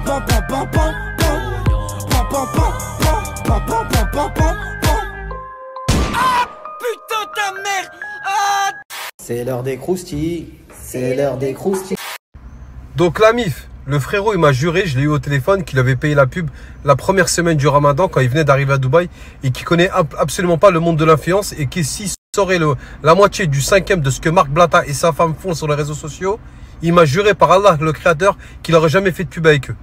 Putain ta mère. Ah. C'est l'heure des croustilles. C'est l'heure des croustilles. Donc la MIF, le frérot, il m'a juré, je l'ai eu au téléphone, qu'il avait payé la pub la première semaine du Ramadan quand il venait d'arriver à Dubaï et qui connaît absolument pas le monde de l'influence et qui s'il saurait la moitié du cinquième de ce que Marc Blatta et sa femme font sur les réseaux sociaux, il m'a juré par Allah, le créateur, qu'il n'aurait jamais fait de pub avec eux.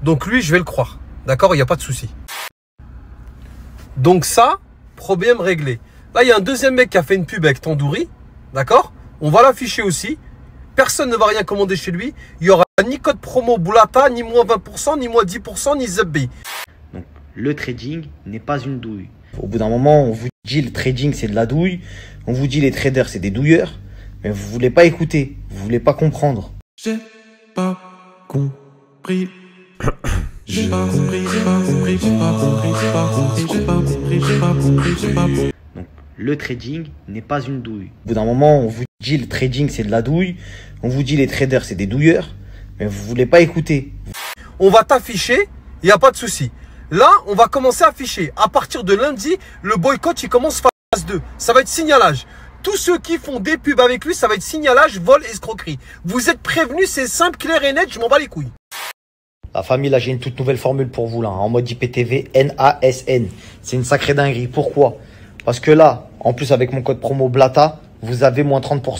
Donc lui, je vais le croire. D'accord, il n'y a pas de souci. Donc ça, problème réglé. Là, il y a un deuxième mec qui a fait une pub avec Tandoori. D'accord? On va l'afficher aussi. Personne ne va rien commander chez lui. Il n'y aura ni code promo Boulata, ni moins 20%, ni moins 10%, ni Zebbi. Donc, le trading n'est pas une douille. Au bout d'un moment, on vous dit le trading c'est de la douille. On vous dit les traders c'est des douilleurs. Mais vous voulez pas écouter. Vous voulez pas comprendre. J'ai pas compris. J'ai pas compris, j'ai pas compris, j'ai pas compris, j'ai pas compris, j'ai pas compris, j'ai pas compris, j'ai pas compris. Donc, le trading n'est pas une douille. Au bout d'un moment, on vous dit le trading c'est de la douille. On vous dit les traders c'est des douilleurs. Mais vous voulez pas écouter. On va t'afficher, il n'y a pas de souci. Là, on va commencer à afficher. À partir de lundi, le boycott, il commence phase 2. Ça va être signalage. Tous ceux qui font des pubs avec lui, ça va être signalage, vol, escroquerie. Vous êtes prévenus, c'est simple, clair et net, je m'en bats les couilles. La famille, là, j'ai une toute nouvelle formule pour vous, là, en mode IPTV, NASN. C'est une sacrée dinguerie. Pourquoi? Parce que là, en plus, avec mon code promo Blata, vous avez moins 30%.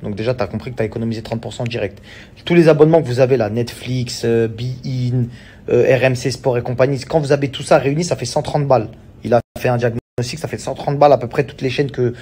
Donc déjà, tu as compris que tu as économisé 30% direct. Tous les abonnements que vous avez là, Netflix, Bein, RMC Sport et compagnie, quand vous avez tout ça réuni, ça fait 130 balles. Il a fait un diagnostic, ça fait 130 balles à peu près toutes les chaînes que...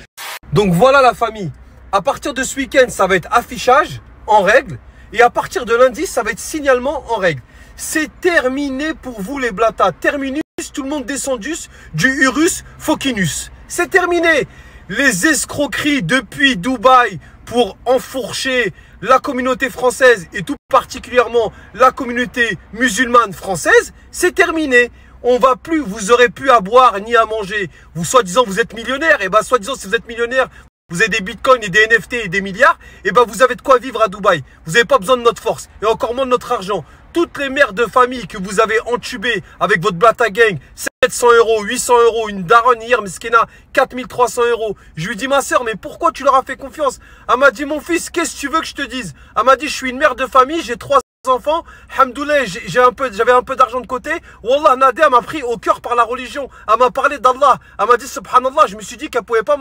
Donc voilà la famille. À partir de ce week-end, ça va être affichage en règle. Et à partir de lundi, ça va être signalement en règle. C'est terminé pour vous les Blata. Terminus, tout le monde descendus du Urus Focinus. C'est terminé. Les escroqueries depuis Dubaï pour enfourcher la communauté française et tout particulièrement la communauté musulmane française, c'est terminé. On va plus, vous aurez plus à boire ni à manger. Vous soi-disant vous êtes millionnaire, et ben soi-disant si vous êtes millionnaire, vous avez des bitcoins et des NFT et des milliards, et ben vous avez de quoi vivre à Dubaï. Vous n'avez pas besoin de notre force et encore moins de notre argent. Toutes les mères de famille que vous avez entubées avec votre Blata Gang, 700 €, 800 €, une daronne hier, Meskena, 4300 €. Je lui dis, ma soeur, mais pourquoi tu leur as fait confiance? Elle m'a dit, mon fils, qu'est-ce que tu veux que je te dise? Elle m'a dit, je suis une mère de famille, j'ai 3 enfants, hamdoullah, j'avais un peu d'argent de côté. Wallah, Nadia m'a pris au cœur par la religion. Elle m'a parlé d'Allah. Elle m'a dit, subhanallah, je me suis dit qu'elle pouvait pas.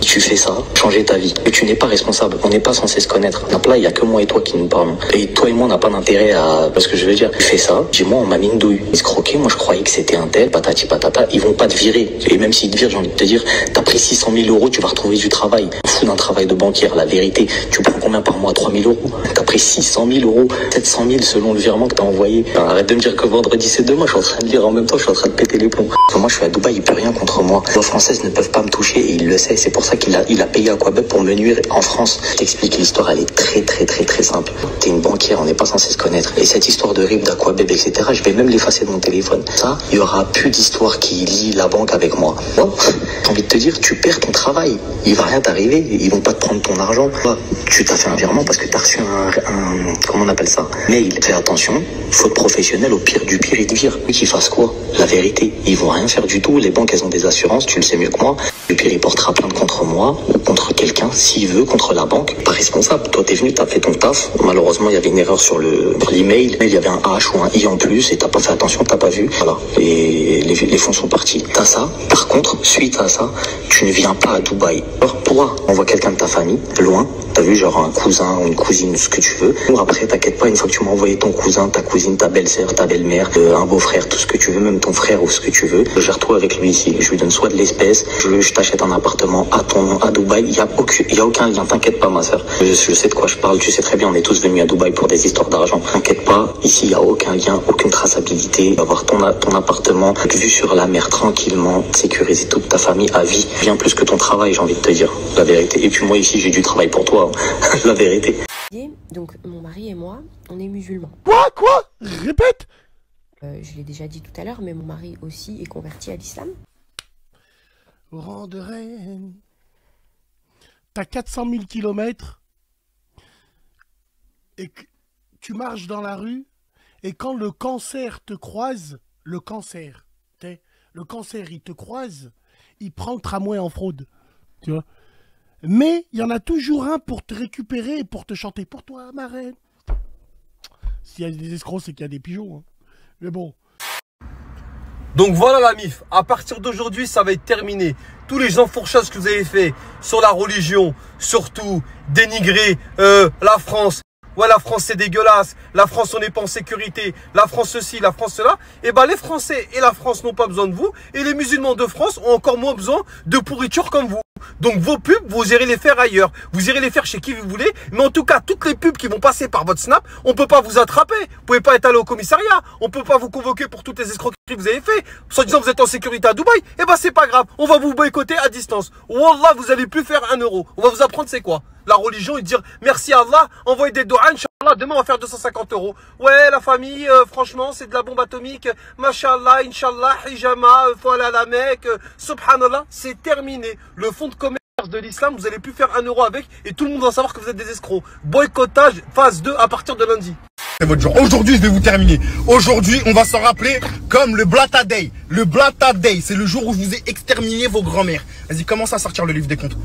Tu fais ça, changer ta vie. Mais tu n'es pas responsable. On n'est pas censé se connaître. Donc là, il n'y a que moi et toi qui nous parlons. Et toi et moi, on n'a pas d'intérêt à... Parce que je veux dire, tu fais ça, dis-moi, on m'a mis une douille. Escroqué, moi je croyais que c'était un tel, patati patata. Ils vont pas te virer. Et même s'ils te virent, j'ai envie de te dire, t'as pris 600 000 €, tu vas retrouver du travail. Fou d'un travail de banquière, la vérité. Tu prends combien par mois? 3 000 €. T'as pris 600 000 €, 700 000 selon le virement que t'as envoyé. Enfin, arrête de me dire que vendredi c'est demain. Je suis en train de lire en même temps, je suis en train de péter les plombs. Moi, je suis à Dubaï, il peut rien contre moi. Les lois françaises ne peuvent pas me toucher et il le sait. C'est pour ça qu'il a payé Aquabet pour me nuire en France. Je t'explique, l'histoire elle est très simple. T'es une banquière, on n'est pas censé se connaître. Et cette histoire de RIB, d'Aquabet, etc., je vais même l'effacer de mon téléphone. Ça, il y aura plus d'histoire qui lie la banque avec moi. Moi, j'ai envie de te dire, tu perds ton travail. Il va rien t'arriver, ils vont pas te prendre ton argent. Tu t'as fait un virement parce que t'as reçu un comment on appelle ça? Mail. Fais attention, faute professionnelle, au pire du pire, ils te virent. Oui, qu'ils fassent quoi? La vérité, ils vont rien faire du tout. Les banques, elles ont des assurances, tu le sais mieux que moi. Le pire, il portera plainte contre moi ou contre quelqu'un, s'il veut, contre la banque. Pas responsable. Toi, t'es venu, t'as fait ton taf. Malheureusement, il y avait une erreur sur l'email. Il y avait un H ou un I en plus et t'as pas fait attention, t'as pas vu. Voilà. Et les fonds sont partis. T'as ça. Par contre, suite à ça, tu ne viens pas à Dubaï. Alors, pourquoi? Envoie quelqu'un de ta famille, loin. T'as vu, genre un cousin ou une cousine, ce que tu veux. Ou après, t'inquiète pas, une fois que tu m'as envoyé ton cousin, ta cousine, ta belle-sœur, ta belle-mère, un beau-frère, tout ce que tu veux, même ton frère ou ce que tu veux, gère-toi avec lui ici. Je lui donne soit de l'espèce, je t'achète un appartement à ton nom à Dubaï. Il y a aucun lien, t'inquiète pas, ma sœur. Je sais de quoi je parle, tu sais très bien, on est tous venus à Dubaï pour des histoires d'argent. T'inquiète pas, ici, il y a aucun lien, aucune traçabilité. Avoir ton appartement, vue sur la mer tranquillement, sécuriser toute ta famille à vie. Bien plus que ton travail, j'ai envie de te dire, la vérité. Et puis moi ici, j'ai du travail pour toi. La vérité. Donc mon mari et moi, on est musulmans. Quoi? Répète. Je l'ai déjà dit tout à l'heure, mais mon mari aussi est converti à l'islam. Au rang de reine. T'as 400 000 kilomètres et que tu marches dans la rue Et quand le cancer te croise, le cancer, il te croise, il prend le tramway en fraude. Tu vois. Mais il y en a toujours un pour te récupérer et pour te chanter. Pour toi, ma reine. S'il y a des escrocs, c'est qu'il y a des pigeons. Hein. Mais bon. Donc voilà la MIF, à partir d'aujourd'hui, ça va être terminé. Tous les enfourchages que vous avez fait sur la religion, surtout dénigrer la France. Ouais, la France c'est dégueulasse, la France on n'est pas en sécurité, la France ceci, la France cela. Et ben les Français et la France n'ont pas besoin de vous et les musulmans de France ont encore moins besoin de pourriture comme vous. Donc vos pubs, vous irez les faire ailleurs. Vous irez les faire chez qui vous voulez. Mais en tout cas, toutes les pubs qui vont passer par votre Snap, on peut pas vous attraper. Vous pouvez pas être allé au commissariat. On peut pas vous convoquer pour toutes les escroqueries que vous avez fait. Soit disant que vous êtes en sécurité à Dubaï. Et ben c'est pas grave. On va vous boycotter à distance. Wallah, vous allez plus faire 1 euro. On va vous apprendre c'est quoi la religion et dire merci à Allah, envoyer des doigts, Inch'Allah, demain on va faire 250 euros. Ouais, la famille, franchement, c'est de la bombe atomique. Mashallah, Inch'Allah, hijama, faut aller à la Mecque, subhanallah, c'est terminé. Le fonds de commerce de l'islam, vous allez plus faire 1 euro avec et tout le monde va savoir que vous êtes des escrocs. Boycottage, phase 2 à partir de lundi. C'est votre jour. Aujourd'hui, je vais vous terminer. Aujourd'hui, on va s'en rappeler comme le Blata Day. Le Blata Day, c'est le jour où je vous ai exterminé vos grands-mères. Vas-y, commence à sortir le livre des comptes.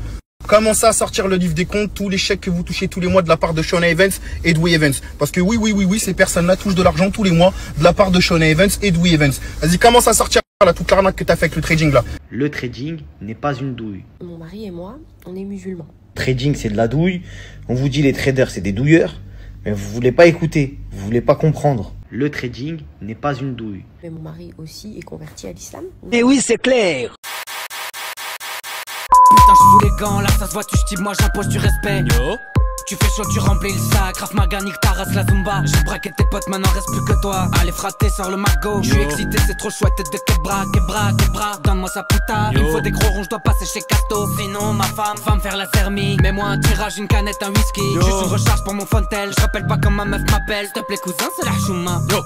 Commencez à sortir le livre des comptes, tous les chèques que vous touchez tous les mois de la part de Shona Evans et Dewey Evans. Parce que oui, ces personnes-là touchent de l'argent tous les mois de la part de Shona Evans et Dewey Evans. Vas-y, commence à sortir là, toute l'arnaque que tu as fait avec le trading là. Le trading n'est pas une douille. Mon mari et moi, on est musulmans. Trading, c'est de la douille. On vous dit les traders, c'est des douilleurs. Mais vous voulez pas écouter, vous voulez pas comprendre. Le trading n'est pas une douille. Mais mon mari aussi est converti à l'islam. Mais oui, c'est clair. Putain, je fous les gants, là ça se voit, tu stibes, moi j'impose du respect. Yo. Tu fais chaud, tu remplis le sac, Raf Maganique, taras la Zumba. J'ai braqué tes potes, maintenant reste plus que toi. Allez frater, sors le magot. Je suis excité, c'est trop chouette de quebra. Donne-moi sa putain. Il me faut des gros ronds, je dois passer chez Casto. Sinon ma femme va me faire la thermique. Mets-moi un tirage, une canette, un whisky. Juste une recharge pour mon fontel. Je rappelle pas comme ma meuf m'appelle. S'il te plaît cousin, c'est la chouma. Yo.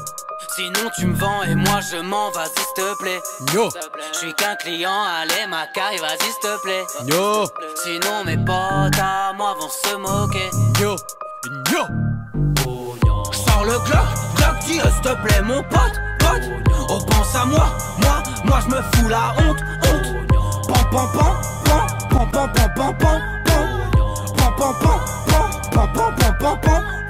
Sinon tu me vends et moi je m'en, vas-y s'il te plaît. Yo. Je suis qu'un client, allez ma caille, vas-y s'il te plaît. Yo. Sinon mes potes à moi vont se moquer. Yo. Sors le Glock, dis s'il te plaît mon pote. Oh pense à moi je me fous la honte. Pam.